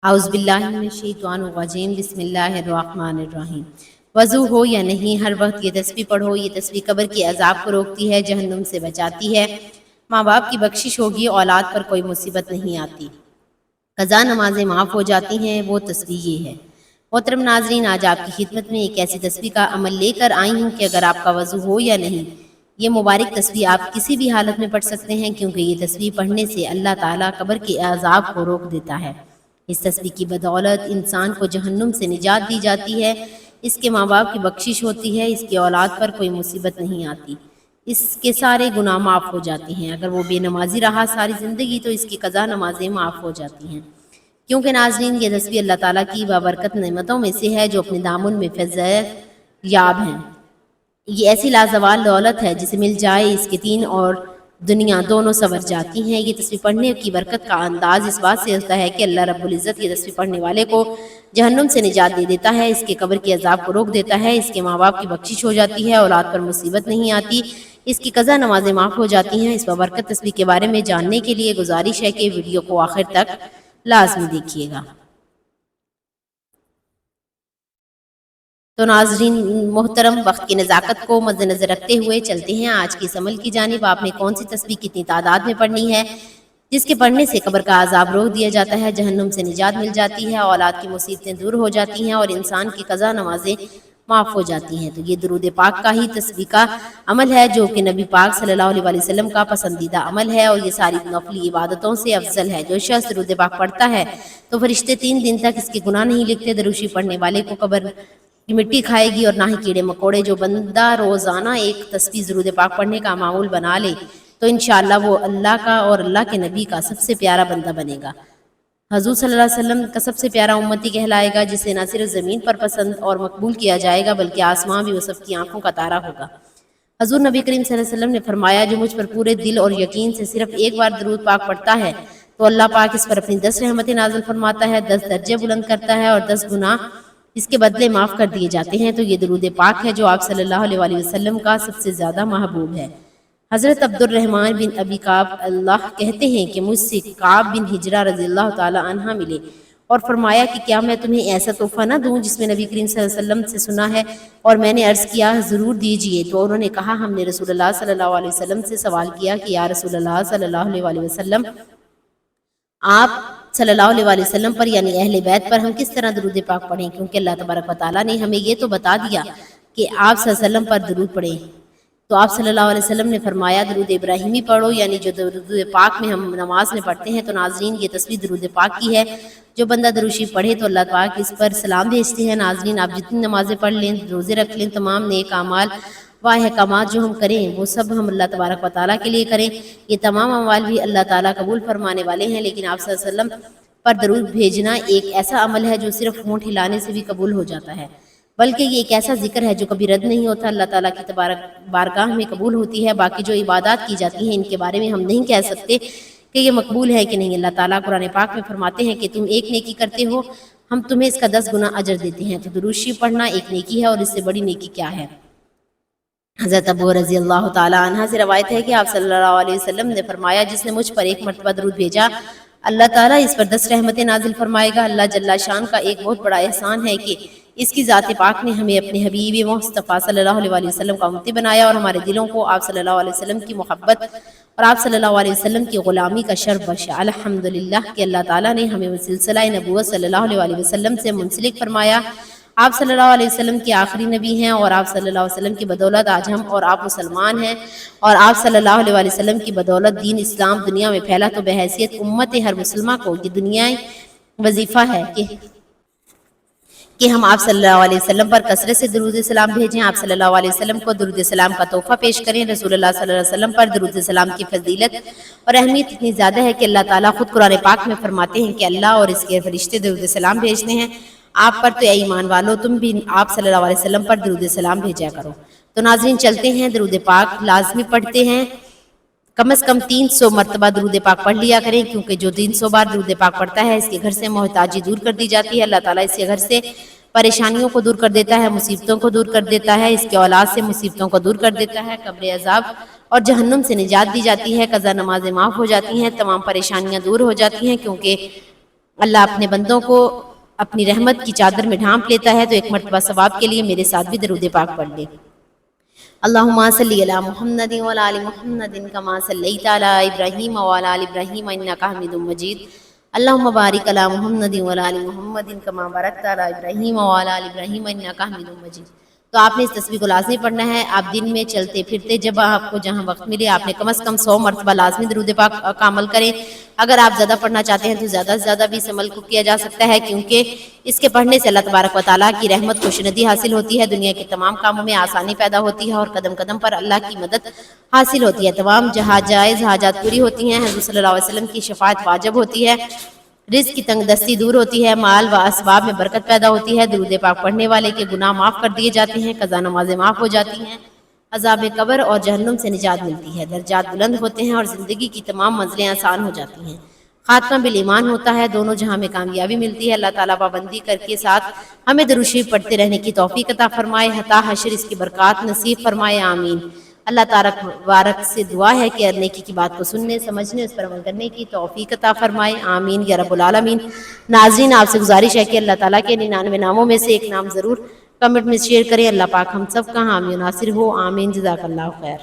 اعوذ باللہ من الشیطان الرجیم بسم اللہ الرحمن الرحیم۔ وضو ہو یا نہیں، ہر وقت یہ تسبیح پڑھو۔ یہ تسبیح قبر کے عذاب کو روکتی ہے، جہنم سے بچاتی ہے، ماں باپ کی بخشش ہوگی، اولاد پر کوئی مصیبت نہیں آتی، قضا نمازیں معاف ہو جاتی ہیں، وہ تسبیح یہ ہے۔ محترم ناظرین، آج آپ کی خدمت میں ایک ایسی تسبیح کا عمل لے کر آئی ہوں کہ اگر آپ کا وضو ہو یا نہیں، یہ مبارک تسبیح آپ کسی بھی حالت میں پڑھ سکتے ہیں، کیونکہ یہ تسبیح پڑھنے سے اللہ تعالیٰ قبر کے عذاب کو روک دیتا ہے۔ اس تسبیح کی بدولت انسان کو جہنم سے نجات دی جاتی ہے، اس کے ماں باپ کی بخشش ہوتی ہے، اس کی اولاد پر کوئی مصیبت نہیں آتی، اس کے سارے گناہ معاف ہو جاتے ہیں۔ اگر وہ بے نمازی رہا ساری زندگی تو اس کی قضا نمازیں معاف ہو جاتی ہیں، کیونکہ ناظرین یہ تسبیح اللہ تعالیٰ کی بابرکت نعمتوں میں سے ہے جو اپنے دامن میں فیض یاب ہیں۔ یہ ایسی لازوال دولت ہے جسے مل جائے اس کے دین اور دنیا دونوں سنور جاتی ہیں۔ یہ تسبیح پڑھنے کی برکت کا انداز اس بات سے ہوتا ہے کہ اللہ رب العزت یہ تسبیح پڑھنے والے کو جہنم سے نجات دے دیتا ہے، اس کے قبر کے عذاب کو روک دیتا ہے، اس کے ماں باپ کی بخشش ہو جاتی ہے، اولاد پر مصیبت نہیں آتی، اس کی قضا نمازیں معاف ہو جاتی ہیں۔ اس بابرکت تسبیح کے بارے میں جاننے کے لیے گزارش ہے کہ ویڈیو کو آخر تک لازمی دیکھیے گا۔ تو ناظرین محترم، وقت کی نزاکت کو مد نظر رکھتے ہوئے چلتے ہیں آج کی اس عمل کی جانب۔ آپ نے کون سی تسبیح کتنی تعداد میں پڑھنی ہے جس کے پڑھنے سے قبر کا عذاب روک دیا جاتا ہے، جہنم سے نجات مل جاتی ہے، اولاد کی مصیبتیں دور ہو جاتی ہیں اور انسان کی قضا نمازیں معاف ہو جاتی ہیں۔ تو یہ درود پاک کا ہی تسبیح کا عمل ہے جو کہ نبی پاک صلی اللہ علیہ وسلم کا پسندیدہ عمل ہے، اور یہ ساری نفلی عبادتوں سے افضل ہے۔ جو شخص درود پاک پڑھتا ہے تو فرشتے 3 دن تک اس کے گناہ نہیں لکھتے۔ دروشی پڑھنے والے کو قبر کی مٹی کھائے گی اور نہ ہی کیڑے مکوڑے۔ جو بندہ روزانہ ایک تسبیح درود پاک پڑھنے کا معمول بنا لے تو انشاءاللہ وہ اللہ کا اور اللہ کے نبی کا سب سے پیارا بندہ بنے گا، حضور صلی اللہ علیہ وسلم کا سب سے پیارا امتی کہلائے گا، جسے نہ صرف زمین پر پسند اور مقبول کیا جائے گا بلکہ آسمان بھی وہ سب کی آنکھوں کا تارا ہوگا۔ حضور نبی کریم صلی اللہ علیہ وسلم نے فرمایا، جو مجھ پر پورے دل اور یقین سے صرف ایک بار درود پاک پڑھتا ہے تو اللہ پاک اس پر اپنی 10 رحمتیں نازل فرماتا ہے، 10 درجے بلند کرتا ہے اور 10 گناہ اس کے بدلے معاف کر دیے جاتے ہیں۔ تو یہ درود پاک ہے جو آپ صلی اللہ علیہ وسلم کا سب سے زیادہ محبوب ہے۔ حضرت عبد الرحمن بن ابی کعب اللہ کہتے ہیں کہ مجھ سے کعب بن ہجرہ رضی اللہ تعالی عنہ ملے اور فرمایا کہ کیا میں تمہیں ایسا تحفہ نہ دوں جس میں نبی کریم صلی اللہ علیہ وسلم سے سنا ہے؟ اور میں نے عرض کیا ضرور دیجئے۔ تو انہوں نے کہا، ہم نے رسول اللہ صلی اللہ علیہ وسلم سے سوال کیا کہ یا رسول اللہ صلی اللہ علیہ وسلم، آپ صلی اللہ علیہ وسلم پر یعنی اہل بیت پر ہم کس طرح درود پاک پڑھیں، کیونکہ اللہ تبارک و تعالیٰ نے ہمیں یہ تو بتا دیا کہ آپ صلی اللہ علیہ وسلم پر درود پڑھیں۔ تو آپ صلی اللہ علیہ وسلم نے فرمایا درود ابراہیمی پڑھو، یعنی جو درود پاک میں ہم نماز میں پڑھتے ہیں۔ تو ناظرین یہ تسبیح درود پاک کی ہے، جو بندہ دروشی پڑھے تو اللہ پاک اس پر سلام بھیجتے ہیں۔ ناظرین آپ جتنی نمازیں پڑھ لیں، روزے رکھ لیں، تمام نیک اعمال و احکامات جو ہم کریں وہ سب ہم اللہ تبارک و تعالیٰ کے لیے کریں۔ یہ تمام اعمال بھی اللہ تعالیٰ قبول فرمانے والے ہیں، لیکن آپ صلی اللہ علیہ وسلم پر درود بھیجنا ایک ایسا عمل ہے جو صرف ہونٹ ہلانے سے بھی قبول ہو جاتا ہے، بلکہ یہ ایک ایسا ذکر ہے جو کبھی رد نہیں ہوتا، اللہ تعالیٰ کی تبارک بارگاہ میں قبول ہوتی ہے۔ باقی جو عبادات کی جاتی ہیں ان کے بارے میں ہم نہیں کہہ سکتے کہ یہ مقبول ہے کہ نہیں۔ اللہ تعالیٰ قرآن پاک میں فرماتے ہیں کہ تم ایک نیکی کرتے ہو، ہم تمہیں اس کا 10 گنا اجر دیتے ہیں۔ تو درود شریف پڑھنا ایک نیکی ہے، اور اس سے بڑی نیکی کیا ہے؟ حضرت ابو رضی اللہ تعالیٰ عنہ سے روایت ہے کہ آپ صلی اللہ علیہ وسلم نے فرمایا، جس نے مجھ پر ایک مرتبہ درود بھیجا اللہ تعالیٰ اس پر 10 رحمتیں نازل فرمائے گا۔ اللہ جل شان کا ایک بہت بڑا احسان ہے کہ اس کی ذات پاک نے ہمیں اپنے حبیب مصطفیٰ صلی اللہ علیہ وسلم کا امتی بنایا، اور ہمارے دلوں کو آپ صلی اللہ علیہ وسلم کی محبت اور آپ صلی اللہ علیہ وسلم کی غلامی کا شرف بخشا۔ الحمدللہ کہ اللہ تعالیٰ نے ہمیں سلسلہ نبوت صلی اللہ علیہ وسلم سے منسلک فرمایا۔ آپ صلی اللہ علیہ وسلم کے آخری نبی ہیں، اور آپ صلی اللہ علیہ وسلم کی بدولت آج ہم اور آپ مسلمان ہیں، اور آپ صلی اللہ علیہ وسلم کی بدولت دین اسلام دنیا میں پھیلا۔ تو بحیثیت امت ہر مسلمہ کو یہ دنیائی وظیفہ ہے کہ ہم آپ صلی اللہ علیہ وسلم پر کثرت سے درود سلام بھیجیں، آپ صلی اللہ علیہ وسلم کو درود سلام کا تحفہ پیش کریں۔ رسول اللہ صلی اللہ علیہ وسلم پر درود سلام کی فضیلت اور اہمیت اتنی زیادہ ہے کہ اللہ تعالیٰ خود قرآن پاک میں فرماتے ہیں کہ اللہ اور اس کے فرشتے درود سلام بھیجتے ہیں آپ پر، تو اے ایمان والو تم بھی آپ صلی اللہ علیہ وسلم پر درود سلام بھیجا کرو۔ تو ناظرین چلتے ہیں، درود پاک لازمی پڑھتے ہیں، کم از کم 300 مرتبہ درود پاک پڑھ لیا کریں، کیونکہ جو 300 بار درود پاک پڑھتا ہے اس کے گھر سے محتاجی دور کر دی جاتی ہے، اللہ تعالیٰ اس کے گھر سے پریشانیوں کو دور کر دیتا ہے، مصیبتوں کو دور کر دیتا ہے، اس کے اولاد سے مصیبتوں کو دور کر دیتا ہے، قبر عذاب اور جہنم سے نجات دی جاتی ہے، قضا نمازیں معاف ہو جاتی ہیں، تمام پریشانیاں دور ہو جاتی ہیں، کیونکہ اللہ اپنے بندوں کو اپنی رحمت کی چادر میں ڈھانپ لیتا ہے، تو ایک مرتبہ ثواب کے لیے میرے ساتھ بھی درود پاک پڑھ لیں۔ اللہم صلی علی محمد وعلی آل محمد کما صلیت علی ابراہیم وعلی آل ابراہیم انک حمید مجید۔ اللہم بارک علی محمد وعلی آل محمد کما بارکت علی ابراہیم وعلی آل ابراہیم انک حمید مجید۔ تو آپ نے اس تصویر کو لازمی پڑھنا ہے۔ آپ دن میں چلتے پھرتے جب آپ کو جہاں وقت ملے آپ نے کم از کم 100 مرتبہ لازمی درود پاک کا عمل کریں۔ اگر آپ زیادہ پڑھنا چاہتے ہیں تو زیادہ سے زیادہ بھی اس عمل کو کیا جا سکتا ہے، کیونکہ اس کے پڑھنے سے اللہ تبارک و تعالیٰ کی رحمت خوشندی حاصل ہوتی ہے، دنیا کے تمام کاموں میں آسانی پیدا ہوتی ہے اور قدم قدم پر اللہ کی مدد حاصل ہوتی ہے، تمام جائز حاجات پوری ہوتی ہیں، حضور صلی اللہ علیہ وسلم کی شفاعت واجب ہوتی ہے، رزق کی تنگ دستی دور ہوتی ہے، مال و اسباب میں برکت پیدا ہوتی ہے، درود پاک پڑھنے والے کے گناہ معاف کر دیے جاتے ہیں، قضا نمازیں معاف ہو جاتی ہیں، عذاب قبر اور جہنم سے نجات ملتی ہے، درجات بلند ہوتے ہیں اور زندگی کی تمام منزلیں آسان ہو جاتی ہیں، خاتمہ بالایمان ہوتا ہے، دونوں جہاں میں کامیابی ملتی ہے۔ اللہ تعالیٰ پابندی کر کے ساتھ ہمیں درود شریف پڑھتے رہنے کی توفیق عطا فرمائے، حتی حشر اس کی برکات نصیب فرمائے، آمین۔ اللہ تبارک سے دعا ہے کہ نیکی کی بات کو سننے، سمجھنے، اس پر عمل کرنے کی توفیق عطا فرمائے، آمین یا رب العالمین۔ ناظرین، آپ سے گزارش ہے کہ اللہ تعالیٰ کے 99 ناموں میں سے ایک نام ضرور کمنٹ میں شیئر کریں۔ اللہ پاک ہم سب کا حامی و ناصر ہو، آمین، جزاک اللہ خیر۔